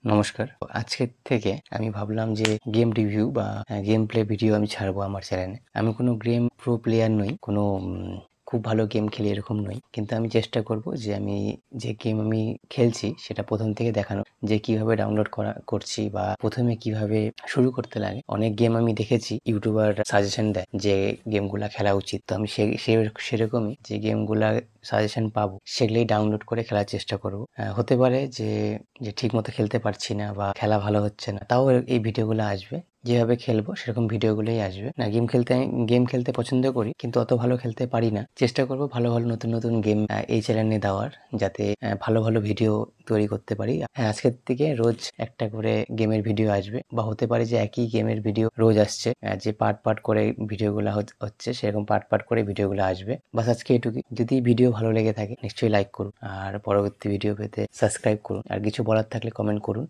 নমস্কার। আজকের থেকে আমি ভাবলাম যে গেম রিভিউ বা গেম প্লে ভিডিও আমি ছাড়বো আমার চ্যানেলে। আমি কোনো গেম প্রো প্লেয়ার নই, কোনো খুব ভালো গেম খেলি এরকম নই। কিন্তু আমি চেষ্টা করব যে আমি যে গেম আমি খেলছি সেটা ১ম থেকে দেখানোর। যে কিভাবে ডাউনলোড করছি বা ১ম এ কিভাবে শুরু করতে লাগে। অনেক গেম আমি দেখেছি ইউটিউবার সাজেশন দেয় যে গেমগুলা খেলা উচিত। তো আমি সেরকমই যে গেমগুলা সাজেশন পাবো সেগুলোই ডাউনলোড করে খেলার চেষ্টা করব। হতে পারে যে ঠিকমতো খেলতে পারছি না বা খেলা ভালো হচ্ছে না, তাও এই ভিডিওগুলো আসবে। যেভাবে খেলবো সেরকম ভিডিওগুলোই আসবে। না, গেম খেলতে পছন্দ করি, কিন্তু অত ভালো খেলতে পারি না। চেষ্টা করব ভালো নতুন গেম এই চ্যানেলে দেওয়ার, যাতে ভালো ভিডিও তৈরি করতে পারি। হ্যাঁ, আজকের থেকে রোজ একটা করে গেমের ভিডিও আসবে, বা হতে পারে যে একই গেমের ভিডিও রোজ আসছে, যে পার্ট করে ভিডিওগুলো হচ্ছে সেরকম পার্ট করে ভিডিওগুলো আসবে। বাস আজকে এটুকুই। যদি ভিডিও ভালো লেগে থাকে নিশ্চয়ই লাইক করুন, আর পরবর্তী ভিডিও পেতে সাবস্ক্রাইব করুন। আর কিছু বলার থাকলে কমেন্ট করুন।